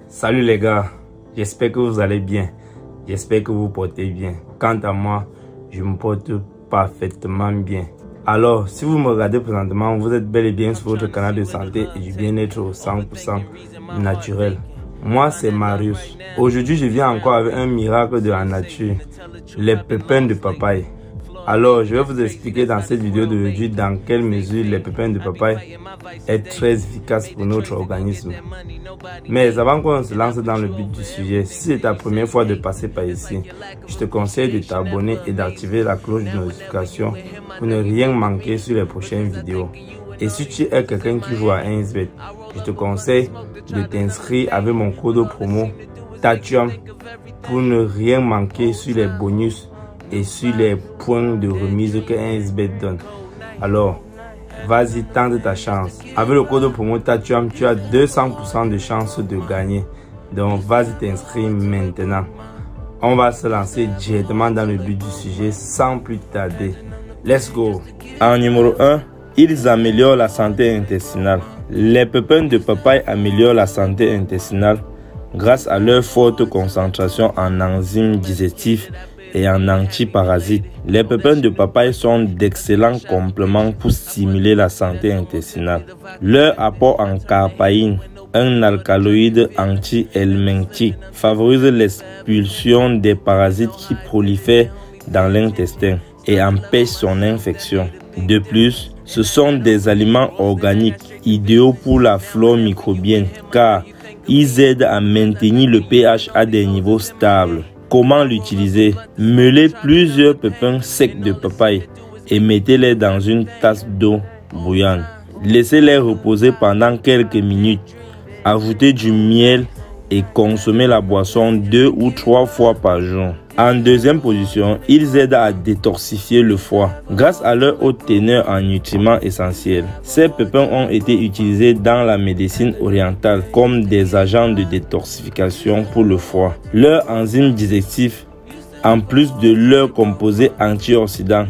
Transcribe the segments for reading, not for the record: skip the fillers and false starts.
Salut les gars, j'espère que vous allez bien, j'espère que vous portez bien. Quant à moi, je me porte parfaitement bien. Alors, si vous me regardez présentement, vous êtes bel et bien sur votre canal de santé et du bien-être au 100% naturel. Moi, c'est Marius. Aujourd'hui, je viens encore avec un miracle de la nature, les pépins de papaye. Alors, je vais vous expliquer dans cette vidéo d'aujourd'hui dans quelle mesure les pépins de papaye est très efficace pour notre organisme. Mais avant qu'on se lance dans le but du sujet, si c'est ta première fois de passer par ici, je te conseille de t'abonner et d'activer la cloche de notification pour ne rien manquer sur les prochaines vidéos. Et si tu es quelqu'un qui joue à 1xBet, je te conseille de t'inscrire avec mon code promo TATUAM pour ne rien manquer sur les bonus et sur les points de remise que 1xBet donne. Alors, vas-y, tente ta chance. Avec le code promo TATUAM, tu as 200% de chance de gagner. Donc, vas-y t'inscrire maintenant. On va se lancer directement dans le but du sujet sans plus tarder. Let's go! En numéro 1, ils améliorent la santé intestinale. Les pépins de papaye améliorent la santé intestinale grâce à leur forte concentration en enzymes digestifs et en antiparasites. Les pépins de papaye sont d'excellents compléments pour stimuler la santé intestinale. Leur apport en carpaïne, un alcaloïde anti-helminthique, favorise l'expulsion des parasites qui prolifèrent dans l'intestin et empêche son infection. De plus, ce sont des aliments organiques idéaux pour la flore microbienne car ils aident à maintenir le pH à des niveaux stables. Comment l'utiliser? Mêlez plusieurs pépins secs de papaye et mettez-les dans une tasse d'eau bouillante. Laissez-les reposer pendant quelques minutes. Ajoutez du miel et consommez la boisson 2 ou 3 fois par jour. En deuxième position, ils aident à détoxifier le foie grâce à leur haute teneur en nutriments essentiels. Ces pépins ont été utilisés dans la médecine orientale comme des agents de détoxification pour le foie. Leurs enzymes digestives, en plus de leurs composés antioxydants,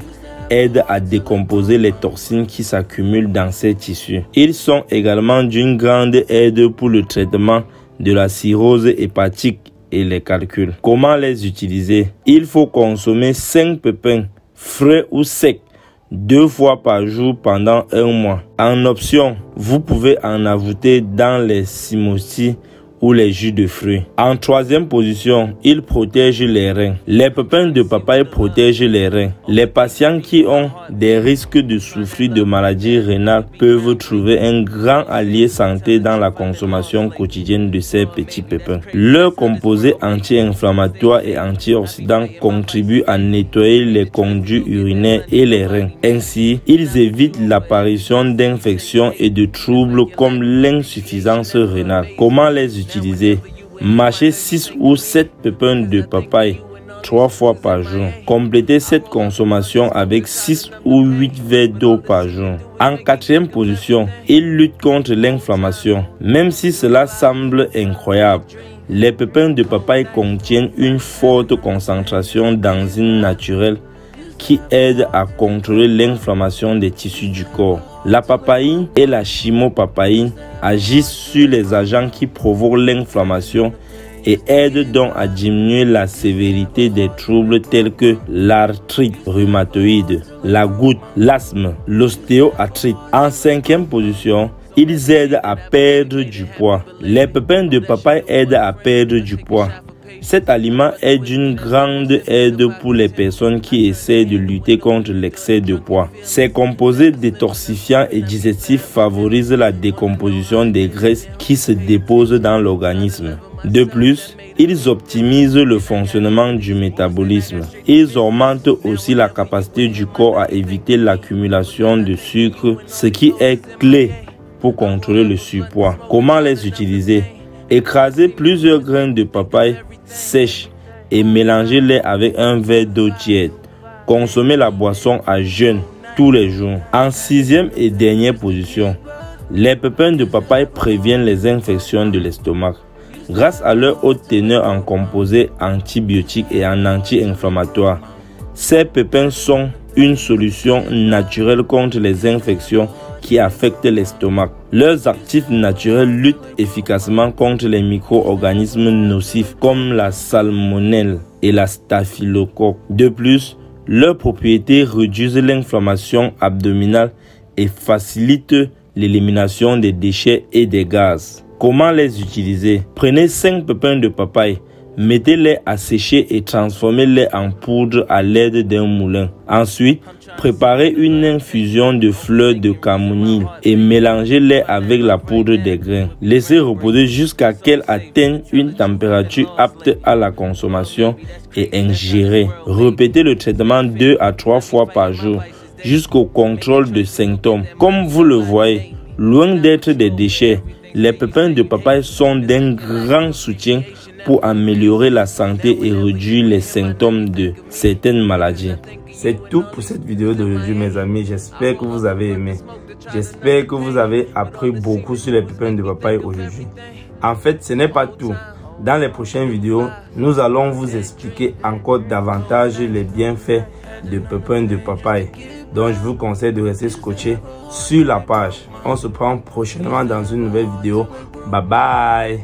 aident à décomposer les toxines qui s'accumulent dans ces tissus. Ils sont également d'une grande aide pour le traitement de la cirrhose hépatique et les calculs. Comment les utiliser? Il faut consommer 5 pépins, frais ou secs, 2 fois par jour pendant 1 mois. En option, vous pouvez en ajouter dans les smoothies ou les jus de fruits. En troisième position, ils protègent les reins. Les pépins de papaye protègent les reins. Les patients qui ont des risques de souffrir de maladies rénales peuvent trouver un grand allié santé dans la consommation quotidienne de ces petits pépins. Leurs composés anti-inflammatoires et antioxydants contribuent à nettoyer les conduits urinaires et les reins. Ainsi, ils évitent l'apparition d'infections et de troubles comme l'insuffisance rénale. Comment les utiliser? Mâchez 6 ou 7 pépins de papaye 3 fois par jour. Complétez cette consommation avec 6 ou 8 verres d'eau par jour. En quatrième position, ils luttent contre l'inflammation. Même si cela semble incroyable, les pépins de papaye contiennent une forte concentration d'enzymes naturelles qui aident à contrôler l'inflammation des tissus du corps. La papaïne et la chymopapaïne agissent sur les agents qui provoquent l'inflammation et aident donc à diminuer la sévérité des troubles tels que l'arthrite rhumatoïde, la goutte, l'asthme, l'ostéoarthrite. En cinquième position, ils aident à perdre du poids. Les pépins de papaye aident à perdre du poids. Cet aliment est d'une grande aide pour les personnes qui essaient de lutter contre l'excès de poids. Ces composés détoxifiants et digestifs favorisent la décomposition des graisses qui se déposent dans l'organisme. De plus, ils optimisent le fonctionnement du métabolisme. Ils augmentent aussi la capacité du corps à éviter l'accumulation de sucre, ce qui est clé pour contrôler le surpoids. Comment les utiliser? Écrasez plusieurs graines de papaye sèches et mélangez-les avec un verre d'eau tiède. Consommez la boisson à jeun tous les jours. En sixième et dernière position, les pépins de papaye préviennent les infections de l'estomac. Grâce à leur haute teneur en composés antibiotiques et en anti-inflammatoires, ces pépins sont une solution naturelle contre les infections qui affectent l'estomac. Leurs actifs naturels luttent efficacement contre les micro-organismes nocifs comme la salmonelle et la staphylocoque. De plus, leurs propriétés réduisent l'inflammation abdominale et facilitent l'élimination des déchets et des gaz. Comment les utiliser? Prenez 5 pépins de papaye, mettez-les à sécher et transformez-les en poudre à l'aide d'un moulin. Ensuite, préparez une infusion de fleurs de camomille et mélangez-les avec la poudre des grains. Laissez reposer jusqu'à qu'elle atteigne une température apte à la consommation et ingérez. Répétez le traitement 2 à 3 fois par jour jusqu'au contrôle de symptômes. Comme vous le voyez, loin d'être des déchets, les pépins de papaye sont d'un grand soutien pour améliorer la santé et réduire les symptômes de certaines maladies. C'est tout pour cette vidéo d'aujourd'hui mes amis, j'espère que vous avez aimé. J'espère que vous avez appris beaucoup sur les pépins de papaye aujourd'hui. En fait, ce n'est pas tout. Dans les prochaines vidéos, nous allons vous expliquer encore davantage les bienfaits de pépins de papaye. Donc je vous conseille de rester scotché sur la page. On se prend prochainement dans une nouvelle vidéo. Bye bye.